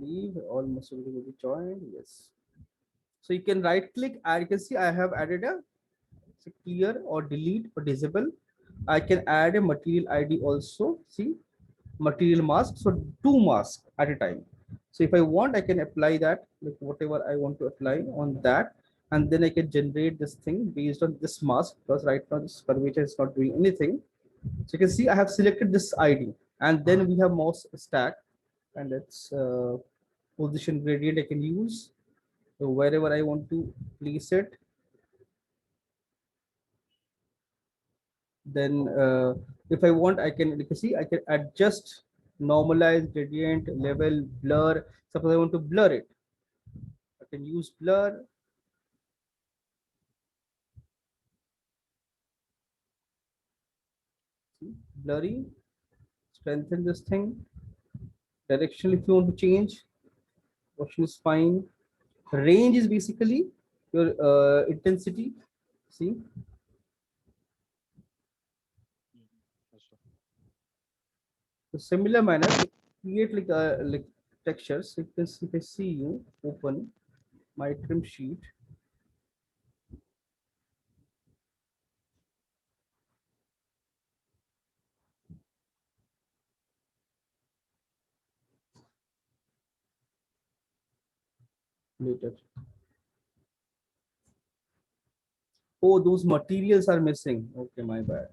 believe almost everybody will be joined. Yes. So you can right click and you can see I have added a clear or delete or disable. I can add a material ID also. See, material mask. So two masks at a time. So if I want, I can apply that, like whatever I want to apply on that, and then I can generate this thing based on this mask, because right now this curvature is not doing anything. So you can see I have selected this ID, and then we have mouse stack, and it's position gradient I can use. So wherever I want to place it, then if I want, I can, you can see I can adjust, normalize, gradient, level, blur. Suppose I want to blur it, I can use blur. See, blurry, strengthen this thing. Direction if you want to change, option is fine. Range is basically your intensity. See, Yes, sir. the similar manner, create like textures. If this, if I see you open my trim sheet, later. Oh, those materials are missing. Okay, my bad.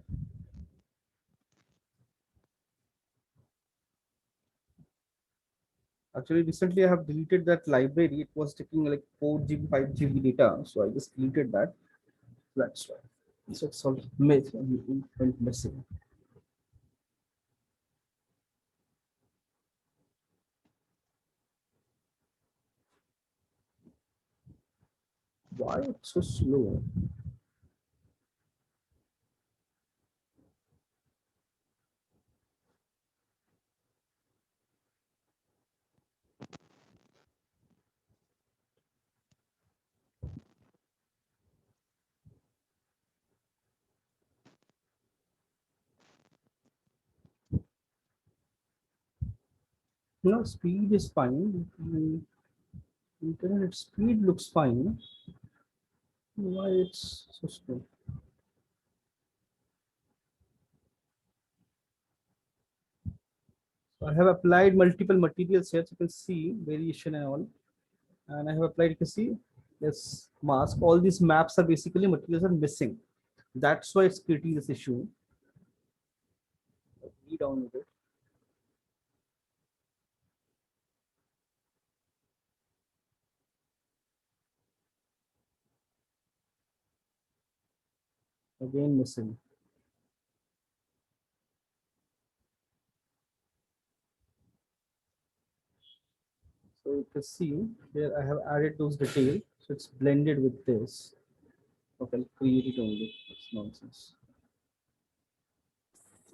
Actually, recently I have deleted that library. It was taking like 4 GB, 5 GB data. So I just deleted that. That's why. So it's all went missing. Why it's so slow? No, speed is fine. Internet speed looks fine. Why it's so slow? So I have applied multiple materials here. So you can see variation and all. And I have applied, you can see this mask. All these maps are basically materials are missing. That's why it's creating this issue. Redownload it. Again missing. So you can see here I have added those details. So it's blended with this. Okay, I'll create it only. It's nonsense.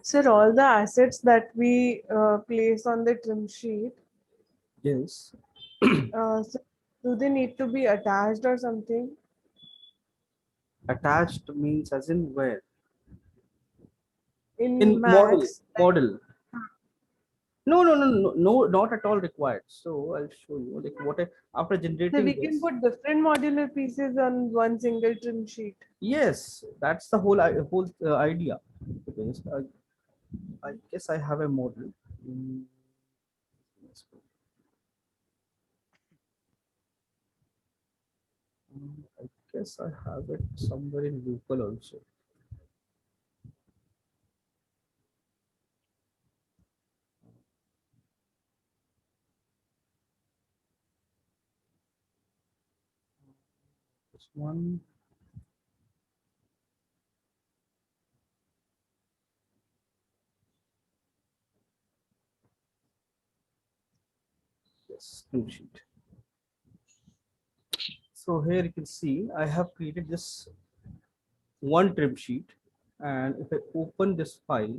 Sir, all the assets that we place on the trim sheet, Yes. so do they need to be attached or something? Attached means as in where? In In model. Max, Model. No, no, no, no, no, not at all required. So I'll show you like what I, after so generating we can this. put different modular pieces on one single trim sheet. Yes, that's the whole idea. Because I guess I have a model. Mm, let's go. I guess I have it somewhere in local also. This one. Yes, trim sheet. So here you can see I have created this one trim sheet, and if I open this file,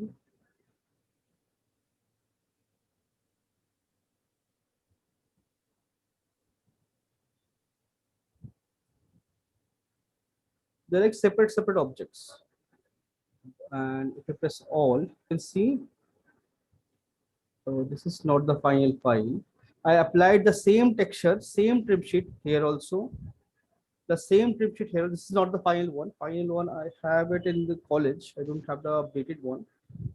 they're like separate objects. And if I press all, you can see, so this is not the final file. I applied the same texture, same trim sheet here also. The same trim sheet here. This is not the final one. Final one, I have it in the college. I don't have the updated one.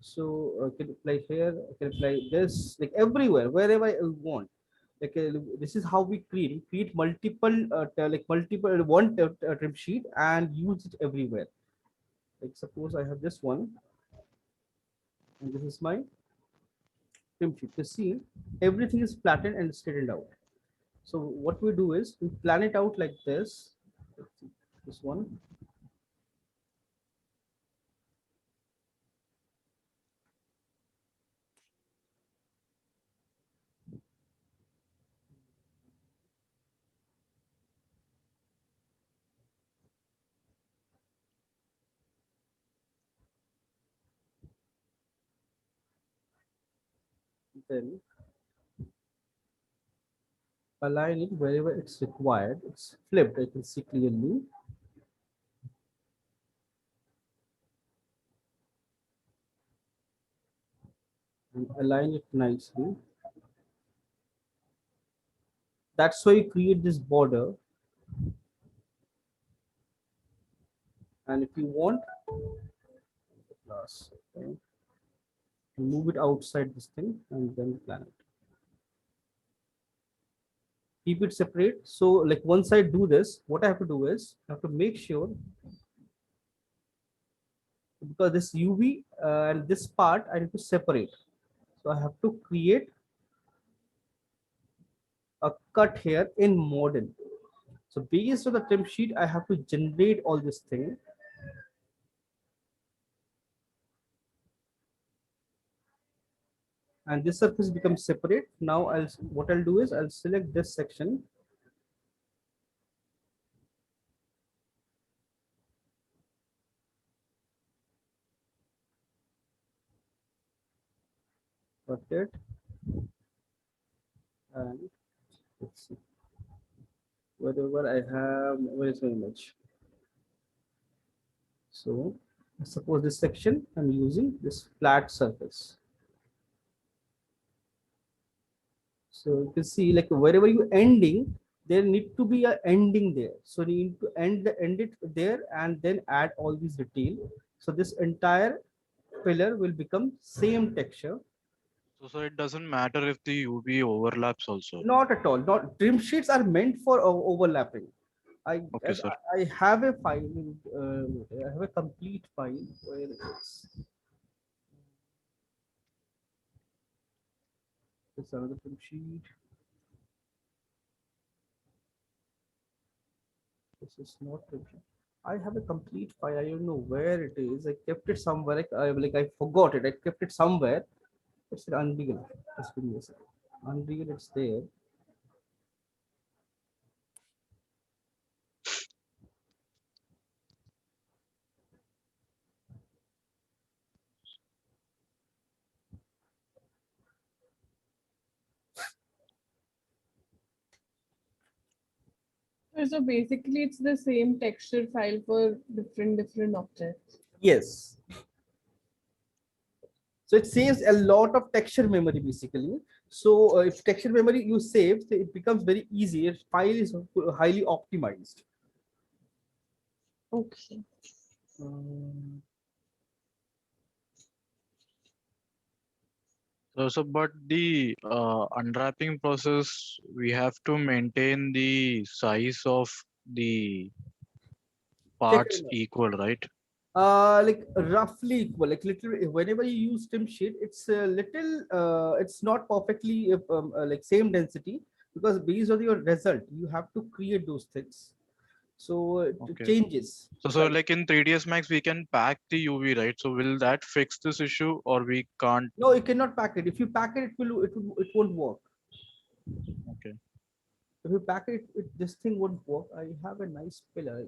So I can apply here. I can apply this like everywhere, wherever I want. Like this is how we create. We create multiple, like multiple one trim sheet and use it everywhere. Like suppose I have this one, and this is my trim sheet. You see, everything is flattened and straightened out. So what we do is we plan it out like this. Let's see, this one. Then align it wherever it's required. It's flipped, I can see clearly. And align it nicely. That's why you create this border. And if you want, okay, move it outside this thing and then plan it. Keep it separate. So like once I do this, what I have to do is I have to make sure, because this UV and this part I need to separate. So I have to create a cut here in model. So based on the trim sheet, I have to generate all this thing. And this surface becomes separate. Now what I'll do is I'll select this section. Cut it. And let's see. Whatever I have, where is my image? So suppose this section I'm using this flat surface. So you can see like wherever you ending, there need to be a ending there. So you need to end it there and then add all these detail. So this entire pillar will become same texture. So it doesn't matter if the UV overlaps also. Not at all. Not trim sheets are meant for overlapping. I Okay, sir. I have a file. I have a complete file where it's another trim sheet. This is not trim sheet. I have a complete file. I don't know where it is. I kept it somewhere. I forgot it. I kept it somewhere. It's in Unreal. Just give me a second. Unreal, it's there. So basically, it's the same texture file for different objects. Yes. So it saves a lot of texture memory basically. So if texture memory you save, so it becomes very easy. If file is highly optimized. Okay. Um, So, but the unwrapping process, we have to maintain the size of the check parts it out. equal, right? Like roughly equal, like literally whenever you use trim sheet, it's a little it's not perfectly like same density, because based on your result you have to create those things, so it Okay. changes So slightly. like in 3ds Max, we can pack the UV, right? So will that fix this issue or we can't? No, you cannot pack it. If you pack it, it won't work. Okay. If you pack it, this thing won't work. I have a nice pillar.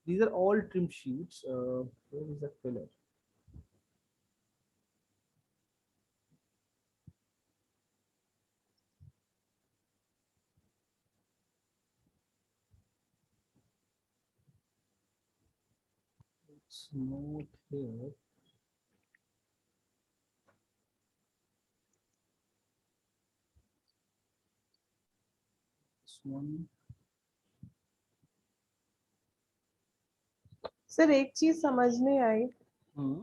These are all trim sheets. Where is that pillar? It's not here. this one. Sir एक चीज समझ नहीं आई Hmm.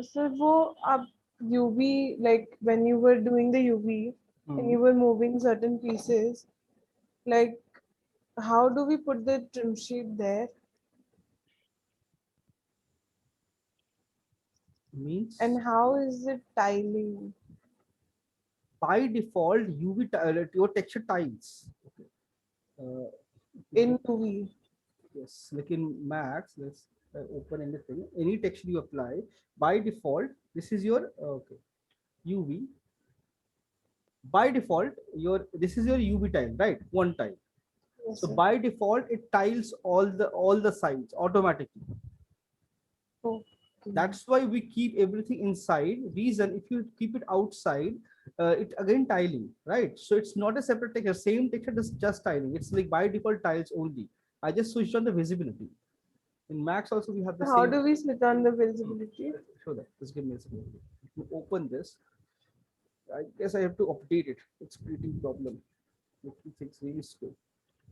Sir वो आप UV like when you were doing the UV and you were moving certain pieces like how do we put the trim sheet there Means and how is it tiling by default UV your texture tiles. Okay. Uh, in UV? yes, like in Max, let's open anything, any texture you apply. By default, this is your okay UV. By default, this is your UV tile, right? One tile. Yes, So sir. by default, it tiles all the sides automatically. Okay. That's why we keep everything inside. Reason, if you keep it outside, it again tiling, right? So it's not a separate texture. Same texture, just tiling. It's like by default tiles only. I just switched on the visibility. In Max also we have the How same. do we switch on the visibility? Show that. Just give me a second. Let me open this. I guess I have to update it. It's creating problem. Making things really slow.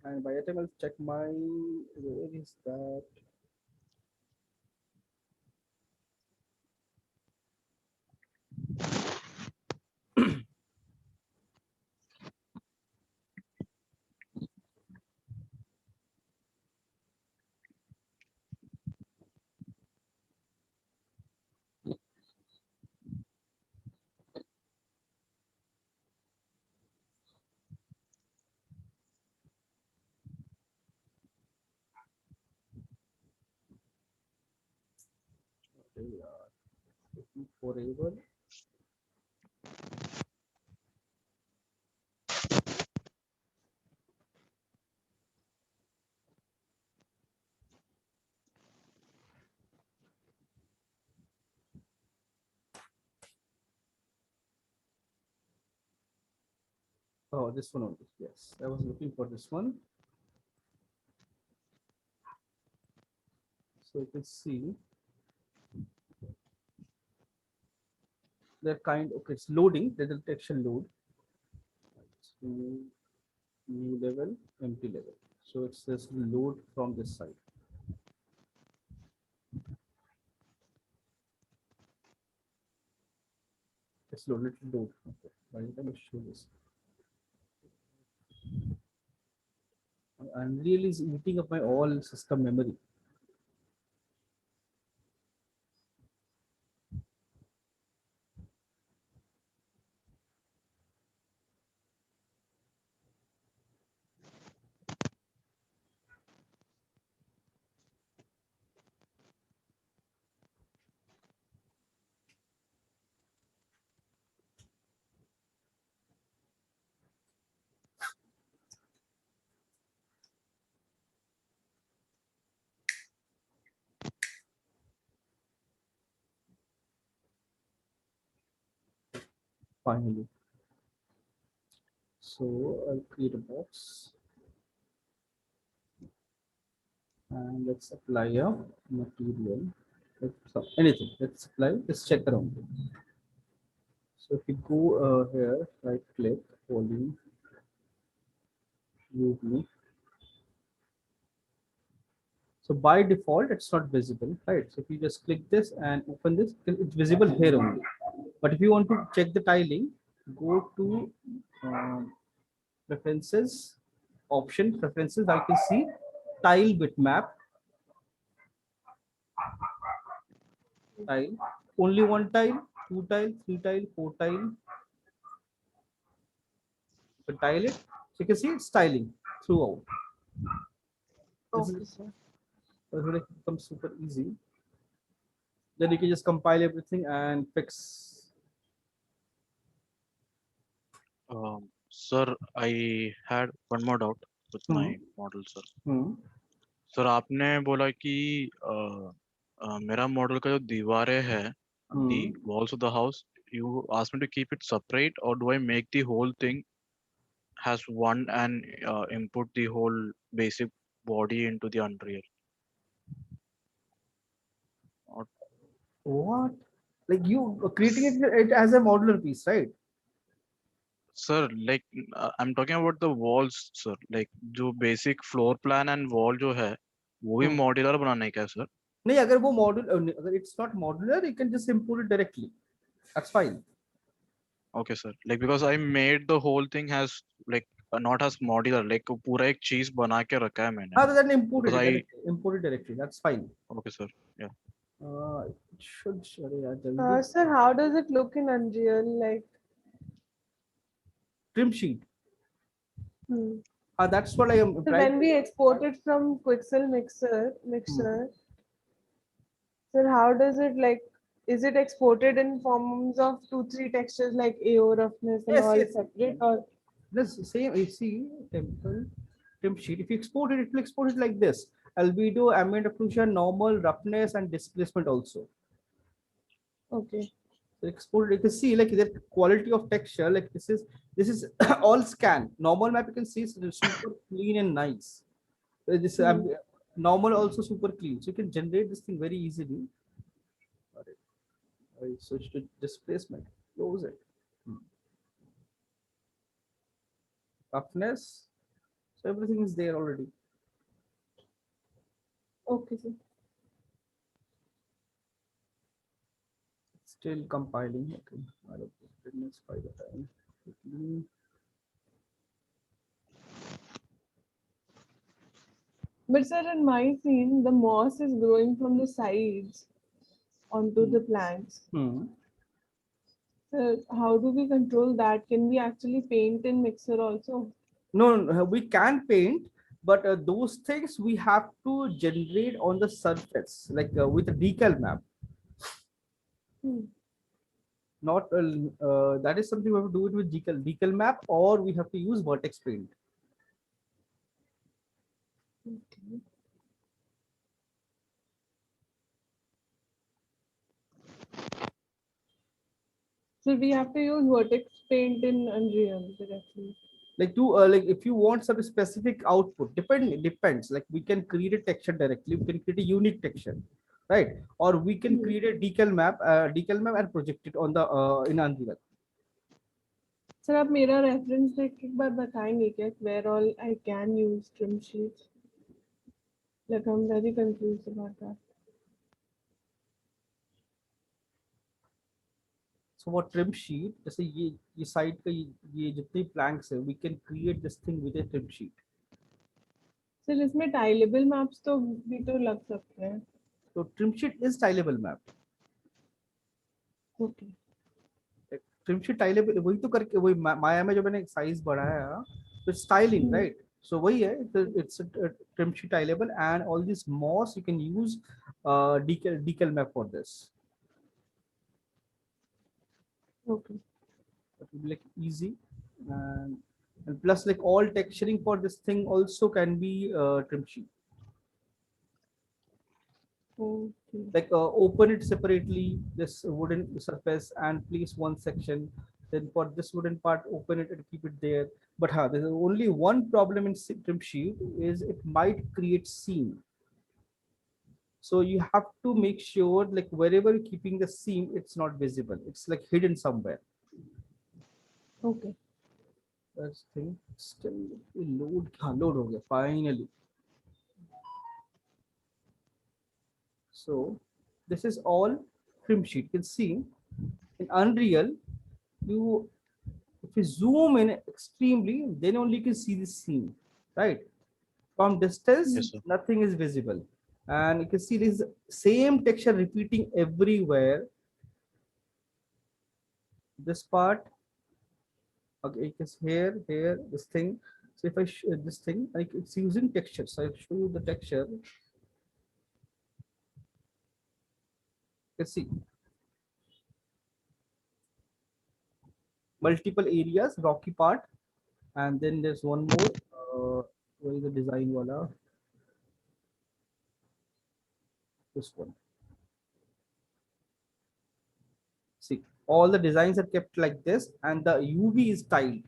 And by the time I'll check my, where is that? Taking forever. Oh, this one only. Yes, I was looking for this one. So you can see they're kind. Okay, it's loading. The detection load. So new level, empty level. So it says load from this side. It's loaded. Load. Okay. By the time I show this, Unreal is eating up my all system memory. Finally. So I'll create a box and let's apply a material. Anything. Let's apply. Let's check around. So if you go here, right click, volume, UV. So by default, it's not visible, right? So if you just click this and open this, it's visible here only. But if you want to check the tiling, go to preferences, option preferences. I can see tile bitmap, tile, only one tile, two tile, three tile, four tile. So tile it. So you can see it's tiling throughout. This Okay, is sir. it becomes super easy. Then you can just compile everything and fix. Sir, I had one more doubt with my model, sir. Sir आपने बोला कि मेरा model का जो दीवारें है the walls of the house, you asked me to keep it separate, or do I make the whole thing has one and input the whole basic body into the Unreal? What? Like you creating it as a modular piece, right? Sir, like I'm talking about the walls, sir. Like जो basic floor plan and wall जो है, वो भी Hmm. modular बनाना है क्या, sir? नहीं, अगर वो मॉड्यूल, अगर it's not modular, you can just import it directly. That's fine. Okay, sir. Like because I made the whole thing has like not as modular. Like वो पूरा एक चीज बना के रखा है मैंने. Other than import Because it I directly, import it directly. That's fine. okay, sir. Yeah. It should, अरे यार जल्दी. Sir, how does it look in Unreal? Like, Trim sheet. hmm. That's what I am So trying. when we export it from Quixel Mixer, sir, how does it like? Is it exported in forms of 2-3 textures like AO, roughness, and Yes, all yes. separate, or This same, you see, temple, trim sheet. If you export it, it will export it like this: albedo, ambient occlusion, normal, roughness, and displacement also. okay? So export, you can see like the quality of texture. Like this is all scan. Normal map you can see is super clean and nice. This Hmm. normal also super clean. So you can generate this thing very easily. I switch to displacement. Close it. Roughness. So everything is there already. Okay, sir. Still compiling. Okay. I don't goodness by the time. But sir, in my scene, the moss is growing from the sides onto the planks. Hmm. So how do we control that? Can we actually paint in Mixer also? No, we can paint, but those things we have to generate on the surface, like with a decal map. Hmm. Not that is something we have to do it with decal map, or we have to use vertex paint. Okay. So we have to use vertex paint in Unreal directly. Like like if you want some specific output, depends. Like we can create a texture directly, we can create a unique texture, right? Or we can create a decal map and project it on the in Unreal. Sir आप मेरा reference देख के एक बार बताएंगे क्या where all I can use trim sheets? Like I'm very confused about that. So what trim sheet, जैसे ये side का ये जितने planks है, we can create this thing with a trim sheet. Sir इसमें टाइलेबल मैप्स तो भी तो लग सकते हैं. So trim sheet is tileable map. Okay. Trim sheet tileable, वही तो करके वही माया में जो मैंने साइज बढ़ाया, तो styling, right? So वही है, it's a trim sheet tileable, and all this moss you can use decal map for this. Okay. It will be like easy, and plus like all texturing for this thing also can be trim sheet. Okay. Like open it separately, this wooden surface, and place one section. Then for this wooden part, open it and keep it there. But there's only one problem in trim sheet, is it might create seam. So you have to make sure like wherever you're keeping the seam, it's not visible. It's like hidden somewhere. Okay. That's thing. Still load ho gaya finally. So this is all trim sheet. You can see in Unreal, if you zoom in extremely, then only you can see the scene, right? From distance, Yes, sir. nothing is visible, and you can see this same texture repeating everywhere. This part, okay, it's here, this thing. So if I this thing, like it's using texture, so I'll show you the texture. You can see multiple areas, rocky part, and then there's one more. Where is the design wala? This one. See, all the designs are kept like this, and the UV is tiled.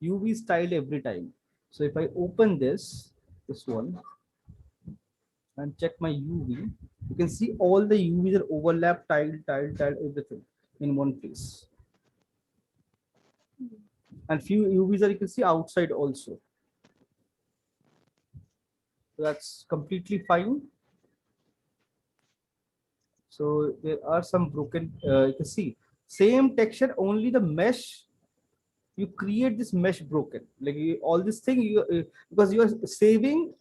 UV is tiled every time. So if I open this one, and check my UV, you can see all the UVs are overlapped, tiled, everything in one place. and few UVs are you can see outside also. So that's completely fine. So there are some broken, you can see same texture, only the mesh, you create this mesh broken, like all this thing you because you are saving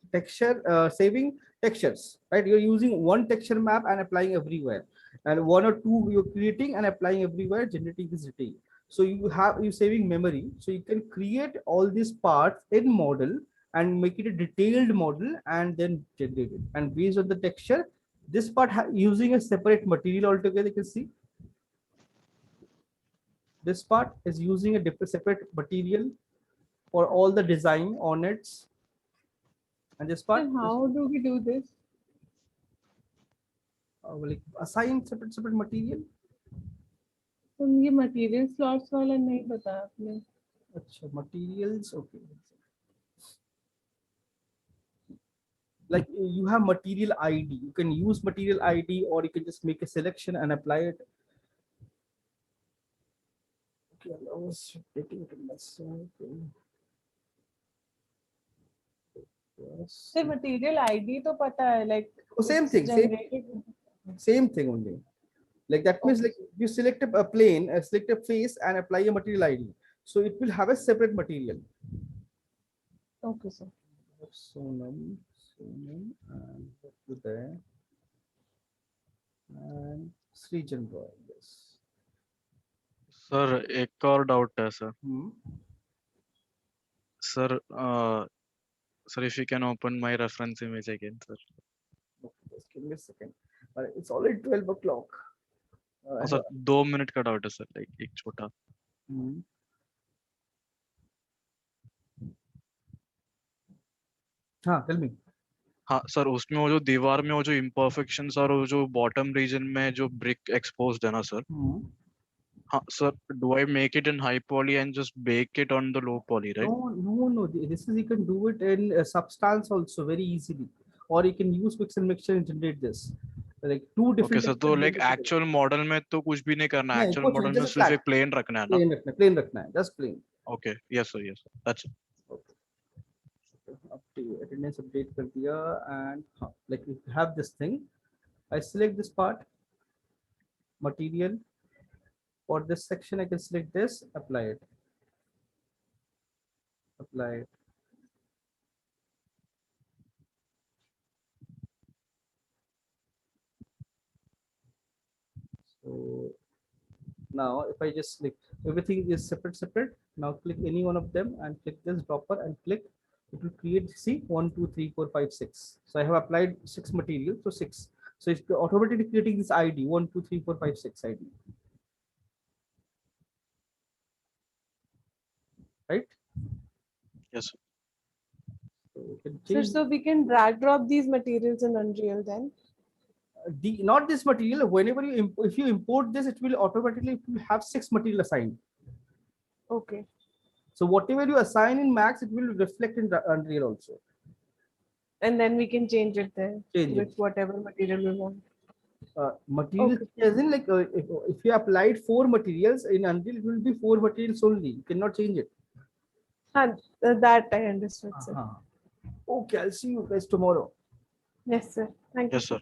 saving textures, right? You're using one texture map and applying everywhere, and one or two you're creating and applying everywhere, generating this detail. So you saving memory, so you can create all these parts in model and make it a detailed model and then generate it, and based on the texture, this part using a separate material altogether. You can see this part is using a different separate material for all the design on it, and this part And how do we do this? like assign separate material. तो ये material slots वाला नहीं बताया आपने. अच्छा, materials, okay. Like you have material ID, you can use material ID, or you can just make a selection and apply it. Okay, I was taking it myself. Yes. The material ID तो पता है, like Oh, same it's thing, generated. same thing only. Like that means like you select a plane, select a face and apply a material ID. So it will have a separate material. Okay, sir. Sonam, and there, and Srijan Roy. Yes. Sir एक और doubt है sir. Sir sir, if you can open my reference image again, sir. Okay, just give me a second. It's already 12 o'clock. Sir 2 minute का doubt है sir, like एक छोटा. हाँ, tell me. हाँ sir, उसमें वो जो दीवार में वो जो imperfections और वो जो bottom region में जो brick exposed है ना सर. हाँ sir, do I make it in high poly and just bake it on the low poly, right? No. This is, you can do it in Substance also very easily, or you can use mix and mixture and generate this. Like two different. Okay sir, तो like actual model में तो कुछ भी नहीं करना है. Actual model में सिर्फ एक plain रखना है ना? Plain रखना है, just plain. Okay, yes sir, that's it. Okay. Attendance update कर दिया, and like you have this thing. I select this part, material. For this section, I can select this, apply it. Apply it. So now if I just click, everything is separate. Now click any one of them and click this dropper and click, it will create, see, 1 2 3 4 5 6. So I have applied 6 materials, so 6. So it's automatically creating this ID 1 2 3 4 5 6 ID. Right? Yes. So we can drag drop these materials in Unreal then? Not this material. Whenever you if you import this, it will automatically have 6 material assigned. Okay. So whatever you assign in Max, it will reflect in Unreal also. And then we can change it there with it. whatever material we want. Material, okay. As in like if you applied 4 materials in Unreal, it will be 4 materials only. You cannot change it. That I understood, sir. Okay, I'll see you guys tomorrow. Yes, sir. Thank you. Yes, sir.